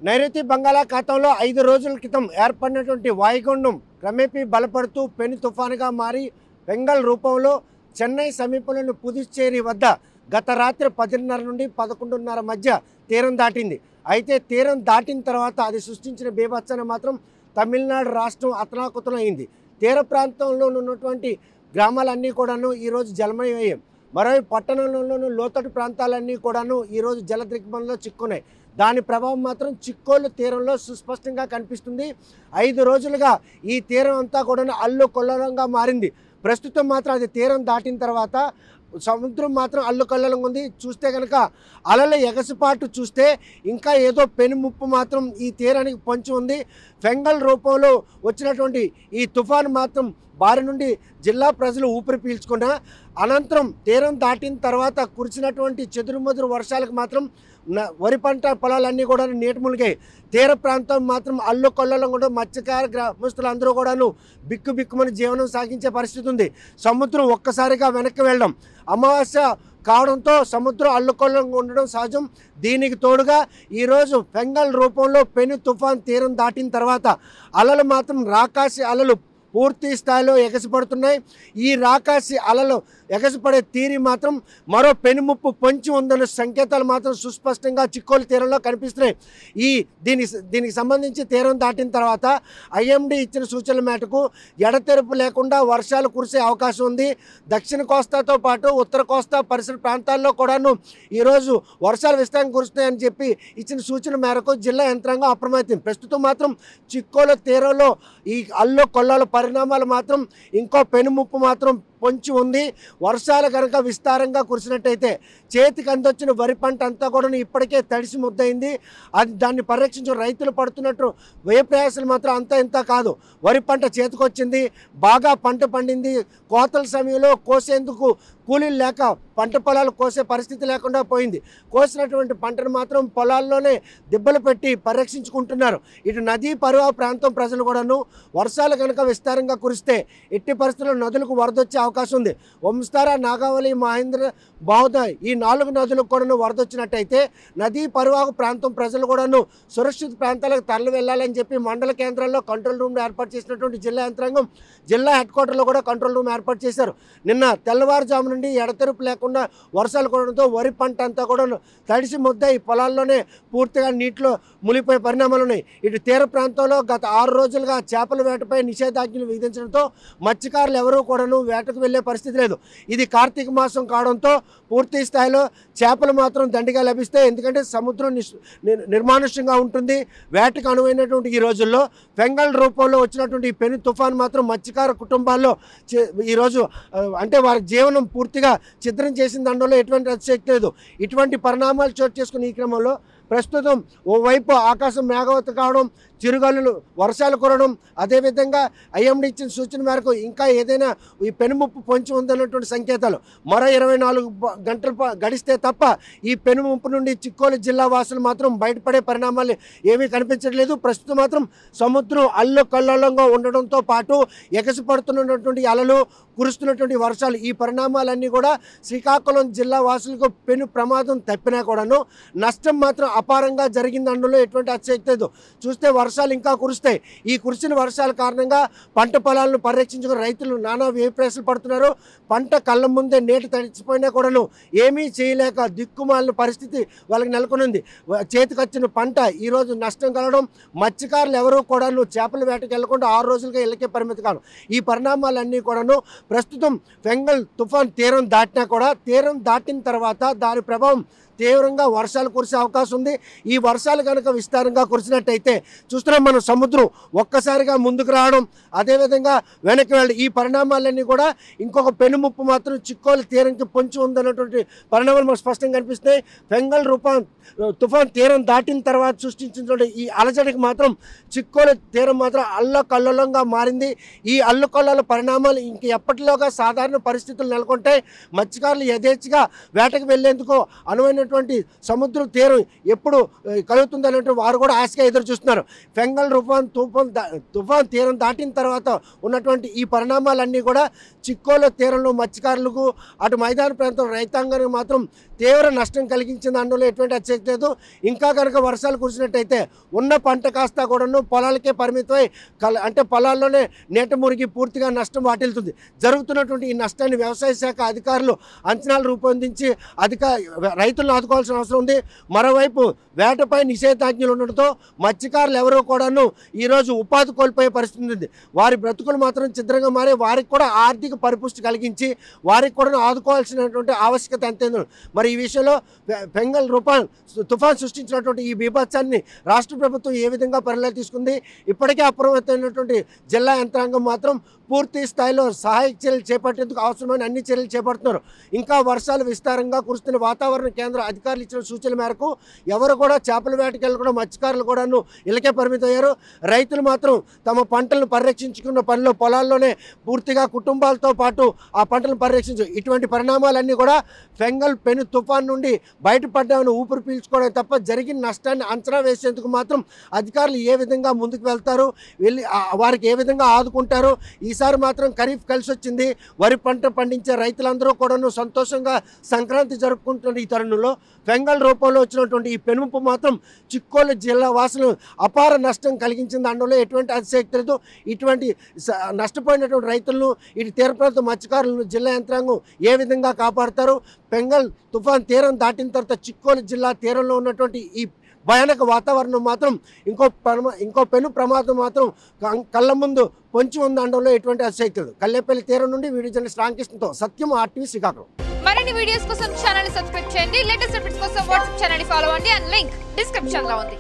నైరుతి బంగాళాఖాతంలో 5 రోజుల క్రితం ఏర్పడినటువంటి వాయుగుండం క్రమేపీ బలపడుతూ పెను తుఫానుగా మారి బెంగాల్ రూపంలో చెన్నై సమీపంలోని పుదుచ్చేరి వద్ద గత రాత్రి 10:30 నుండి 11:30 మధ్య తీరం దాటింది. అయితే తీరం దాటిన తర్వాత అది సృష్టించిన బీభత్సాన్ని మాత్రం తమిళనాడు రాష్ట్రం అతలాకుతలం అయింది. తీర ప్రాంతంలో ఉన్నటువంటి గ్రామాలన్నీ కూడాను ఈరోజు జలమయమయ్యాయి. మరోవైపు పట్టణంలోనూ లోతట్టు ప్రాంతాలన్నీ కూడాను ఈరోజు జల దిగ్బంధంలో చిక్కున్నాయి. దాని ప్రభావం మాత్రం చిక్కోలు తీరంలో సుస్పష్టంగా కనిపిస్తుంది. 5 రోజులుగా ఈ తీరం అంతా కూడా అల్లుకొల్లలంగా మారింది. ప్రస్తుతం మాత్రం అది తీరం దాటిన తర్వాత సముద్రం మాత్రం అల్లుకొల్లలంగా ఉంది. చూస్తే కనుక అలల ఎగసిపాటు చూస్తే ఇంకా ఏదో పెనుముప్పు మాత్రం ఈ తీరానికి పొంచి ఉంది. ఫెంగల్ రూపంలో వచ్చినటువంటి ఈ తుఫాను మాత్రం బారి నుండి జిల్లా ప్రజలు ఊపిరి పీల్చుకున్న అనంతరం తీరం దాటిన తర్వాత కురిసినటువంటి చెదురుమదురు వర్షాలకు మాత్రం వరి పంట పొలాలన్నీ కూడా నీట మునిగాయి. తీర ప్రాంతం మాత్రం అల్లుకొల్లలో కూడా మత్స్యకార గ్రామస్తులు అందరూ కూడాను బిక్కుబిక్కుమని జీవనం సాగించే పరిస్థితి ఉంది. సముద్రం ఒక్కసారిగా వెనక్కి వెళ్ళడం, అమావాస్య కావడంతో సముద్రం అల్లుకొల్లంగా ఉండడం సహజం. దీనికి తోడుగా ఈరోజు ఫెంగల్ రూపంలో పెను తుఫాన్ తీరం దాటిన తర్వాత అలలు మాత్రం రాకాసి అలలు పూర్తి స్థాయిలో ఎగసిపడుతున్నాయి. ఈ రాకాసి అలలు ఎగసిపడే తీరి మాత్రం మరో పెనుముప్పు పొంచి ఉందన్న సంకేతాలు మాత్రం సుస్పష్టంగా చిక్కోలు తీరంలో కనిపిస్తున్నాయి. దీనికి సంబంధించి తీరం దాటిన తర్వాత ఐఎండీ ఇచ్చిన సూచనల మేరకు ఎడతెరపు లేకుండా వర్షాలు కురిసే అవకాశం ఉంది. దక్షిణ కోస్తాతో పాటు ఉత్తర కోస్తా పరిసర ప్రాంతాల్లో కూడాను ఈరోజు వర్షాలు విస్తారంగా కురుస్తాయని చెప్పి ఇచ్చిన సూచన మేరకు జిల్లా యంత్రాంగం అప్రమత్తం. ప్రస్తుతం మాత్రం చిక్కోలు తీరంలో ఈ అల్లు కొల్లాల పరిణామాలు మాత్రం ఇంకో పెనుముప్పు మాత్రం పొంచి ఉంది. వర్షాలు కనుక విస్తారంగా కురిసినట్టయితే చేతికి అందొచ్చిన వరి పంట అంతా కూడా ఇప్పటికే తడిసి ముద్దయింది. దాన్ని పరిరక్షించిన రైతులు పడుతున్నట్టు వ్యయ ప్రయాసాలు మాత్రం అంతా ఇంత కాదు. వరి పంట చేతికొచ్చింది, బాగా పంట పండింది. కోతల సమయంలో కోసేందుకు కూలీలు లేక పంట పొలాలు కోసే పరిస్థితి లేకుండా పోయింది. కోసినటువంటి పంటను మాత్రం పొలాల్లోనే దిబ్బలు పెట్టి పరిరక్షించుకుంటున్నారు. ఇటు నదీ పరివాహ ప్రాంతం ప్రజలు కూడాను వర్షాలు కనుక విస్తారంగా కురిస్తే ఎట్టి పరిస్థితుల్లో నదులకు వరదొచ్చే అవకాశం ఉంది. వంస్తారా, నాగావళి, మహేంద్ర, బావుద ఈ 4 నదులకు కూడా వరదొచ్చినట్టయితే నదీ పరివాహ ప్రాంతం ప్రజలు కూడాను సురక్షిత ప్రాంతాలకు తరలి వెళ్ళాలని చెప్పి మండల కేంద్రాల్లో కంట్రోల్ రూమ్ ఏర్పాటు చేసినటువంటి జిల్లా యంత్రాంగం జిల్లా హెడ్ క్వార్టర్లో కూడా కంట్రోల్ రూమ్ ఏర్పాటు చేశారు. నిన్న తెల్లవారుజాము నుండి ఎడతెరుపు లేకుండా వర్షాలు కురవడంతో వరి పంట అంతా కూడా తడిసి ముద్ద ఈ పొలాల్లోనే పూర్తిగా నీటిలో మునిగిపోయే పరిణామాలు ఉన్నాయి. ఇటు తీర ప్రాంతంలో గత 6 రోజులుగా చేపల వేటపై నిషేధాజ్ఞలు విధించడంతో మత్స్యకారులు ఎవరూ కూడాను వేటకు వెళ్లే పరిస్థితి లేదు. ఇది కార్తీక మాసం కావడంతో పూర్తి స్థాయిలో చేపలు మాత్రం దండిగా లభిస్తాయి. ఎందుకంటే సముద్రం నిర్మానుష్యంగా ఉంటుంది. వేటకు అనువైనటువంటి ఈ రోజుల్లో ఫెంగల్ రూపంలో వచ్చినటువంటి ఈ పెను తుఫాన్ మాత్రం మత్స్యకార కుటుంబాల్లో ఈరోజు అంటే వారి జీవనం పూర్తిగా ఛిద్రం చేసిన దాంట్లో ఎటువంటి అతిశక్తి లేదు. ఇటువంటి పరిణామాలు చోటు చేసుకున్న ఈ క్రమంలో ప్రస్తుతం ఓవైపు ఆకాశం మేఘావతి కావడం, చిరుగాలులు వర్షాలు కురవడం, అదేవిధంగా ఐఎండీ ఇచ్చిన సూచన మేరకు ఇంకా ఏదైనా ఈ పెనుముప్పు పొంచి ఉందన్నటువంటి సంకేతాలు. మరో 24 గంటలు గడిస్తే తప్ప ఈ పెనుముప్పు నుండి చిక్కోలు జిల్లా వాసులు మాత్రం బయటపడే పరిణామాలు ఏమీ కనిపించట్లేదు. ప్రస్తుతం మాత్రం సముద్రం అల్లుకల్లోలంగా ఉండడంతో పాటు ఎగసిపడుతున్నటువంటి అలలు, కురుస్తున్నటువంటి వర్షాలు, ఈ పరిణామాలన్నీ కూడా శ్రీకాకుళం జిల్లా వాసులకు పెను ప్రమాదం తప్పినా కూడాను నష్టం మాత్రం అపారంగా జరిగింది. అందులో ఎటువంటి అతిశక్తి లేదు. చూస్తే వర్షాలు ఇంకా కురుస్తాయి. ఈ కురిసిన వర్షాల కారణంగా పంట పొలాలను పరిరక్షించుకుని రైతులు నానా వ్యయప్రయాసాలు పడుతున్నారు. పంట కళ్ళ ముందే నీటి తడిచిపోయినా కూడాను ఏమీ చేయలేక దిక్కుమాలిన పరిస్థితి వాళ్ళకి నెలకొనింది. చేతికొచ్చిన పంట ఈరోజు నష్టం కలగడం, మత్స్యకారులు ఎవరూ కూడాను చేపల వేటకు వెళ్లకుండా 6 రోజులుగా ఇళ్ళకే పరిమితి కాను. ఈ పరిణామాలన్నీ కూడాను ప్రస్తుతం ఫెంగల్ తుఫాన్ తీరం దాటినా కూడా తీరం దాటిన తర్వాత దాని ప్రభావం తీవ్రంగా వర్షాలు కురిసే అవకాశం ఉంది. ఈ వర్షాలు కనుక విస్తారంగా కురిసినట్టయితే చూస్తున్నాం మనం సముద్రం ఒక్కసారిగా ముందుకు రావడం, అదేవిధంగా వెనక్కి వెళ్ళడం, ఈ పరిణామాలన్నీ కూడా ఇంకొక పెనుముప్పు మాత్రం చిక్కోలు తీరంకి పొంచి ఉందన్నటువంటి పరిణామాలు మనకు స్పష్టంగా కనిపిస్తాయి. ఫెంగల్ తుఫాన్ తీరం దాటిన తర్వాత సృష్టించినటువంటి ఈ అలజడికి మాత్రం చిక్కోలు తీరం మాత్రం అల్లకల్లోలంగా మారింది. ఈ అల్లుకొల్లాల పరిణామాలు ఇంక ఎప్పటిలోగా సాధారణ పరిస్థితులు నెలకొంటాయి. మత్స్యకారులు యథేచ్ఛగా వేటకు వెళ్లేందుకు అనువైన ఉన్నటువంటి సముద్ర తీరం ఎప్పుడు కలుగుతుంది అనేటువంటి వారు కూడా ఆశగా ఎదురు చూస్తున్నారు. బెంగాల్ తుఫాన్ తీరం దాటిన తర్వాత ఉన్నటువంటి ఈ పరిణామాలన్నీ కూడా చిక్కోల తీరంలో మత్స్యకారులకు అటు మైదాన ప్రాంతం రైతాంగానికి మాత్రం తీవ్ర నష్టం కలిగించింది అందులో ఎటువంటి అతిశక్తి లేదు. ఇంకా కనుక వర్షాలు కురిసినట్టయితే ఉన్న పంట కాస్త కూడాను పొలాలకే పరిమితమై అంటే పొలాల్లోనే నీట మురిగి పూర్తిగా నష్టం వాటిల్తుంది. జరుగుతున్నటువంటి ఈ నష్టాన్ని వ్యవసాయ శాఖ అధికారులు అంచనాలు రూపొందించి రైతులను ఆదుకోవాల్సిన అవసరం ఉంది. మరోవైపు వేటపై నిషేధాజ్ఞలు ఉండడంతో మత్స్యకారులు ఎవరో కూడాను ఈరోజు ఉపాధి కోల్పోయే పరిస్థితి ఉంది. వారి బ్రతుకులు మాత్రం చిత్రంగా మారి వారికి కూడా ఆర్థిక పరిపుష్టి కలిగించి వారికి కూడా ఆదుకోవాల్సినటువంటి ఆవశ్యకత ఎంతైందో. మరి ఈ విషయంలో బెంగాల్ తుఫాన్ సృష్టించినటువంటి ఈ బీభత్సాన్ని రాష్ట్ర ప్రభుత్వం ఏ విధంగా పరిగణలోకి తీసుకుంది? ఇప్పటికే అప్రమత్తమైనటువంటి జిల్లా యంత్రాంగం మాత్రం పూర్తి స్థాయిలో సహాయక చర్యలు చేపట్టేందుకు అవసరమైన అన్ని చర్యలు చేపడుతున్నారు. ఇంకా వర్షాలు విస్తారంగా కురుస్తున్న వాతావరణ కేంద్ర అధికారులు ఇచ్చిన సూచనల మేరకు ఎవరు కూడా చేపల వేటకి వెళ్ళకుండా మత్స్యకారులు కూడాను ఇళ్ళకే పరిమితమయ్యారు. రైతులు మాత్రం తమ పంటలను పరిరక్షించుకున్న పనిలో పొలాల్లోనే పూర్తిగా కుటుంబాలతో పాటు ఆ పంటలను పరిరక్షించు. ఇటువంటి పరిణామాలన్నీ కూడా బెంగాల్ పెను తుఫాన్ నుండి బయటపడ్డామని ఊపిరి పీల్చుకోవడం తప్ప జరిగిన నష్టాన్ని అంచనా వేసేందుకు మాత్రం అధికారులు ఏ విధంగా ముందుకు వెళ్తారు, వెళ్ళి వారికి ఏ విధంగా ఆదుకుంటారు? ఈసారి మాత్రం ఖరీఫ్ కలిసి వచ్చింది. వరి పంట పండించే రైతులందరూ కూడాను సంతోషంగా సంక్రాంతి జరుపుకుంటున్న ఈ తరుణంలో బెంగాల్ రూపంలో వచ్చినటువంటి ఈ పెనుముప్పు మాత్రం చిక్కోలు జిల్లా వాసులు అపార నష్టం కలిగించింది. అందులో ఎటువంటి అతిశక్తి లేదు. ఇటువంటి నష్టపోయినటువంటి రైతులను ఇటు తీర ప్రాంత మత్స్యకారులను జిల్లా యంత్రాంగం ఏ విధంగా కాపాడుతారు? బెంగాల్ తుఫాన్ తీరం దాటిన తర్వాత చిక్కోలు జిల్లా తీరంలో ఉన్నటువంటి ఈ భయానక వాతావరణం మాత్రం ఇంకో పెను ప్రమాదం మాత్రం కళ్ళ ముందు పొంచి ఉంది అనడంలో ఎటువంటి అతిశక్తి లేదు. కల్లేపల్లి తీరం నుండి వీడియో జర్నలిస్ట్ రామకృష్ణతో సత్యం, RTV శ్రీకాకుళం. మరిన్ని వీడియోస్ కోసం ఛానల్ ని సబ్స్క్రైబ్ చేయండి. లేటెస్ట్ అప్డేట్స్ కోసం వాట్సాప్ ఛానల్ ని ఫాలో అవ్వండి. అండ్ లింక్ డిస్క్రిప్షన్ లో ఉంది.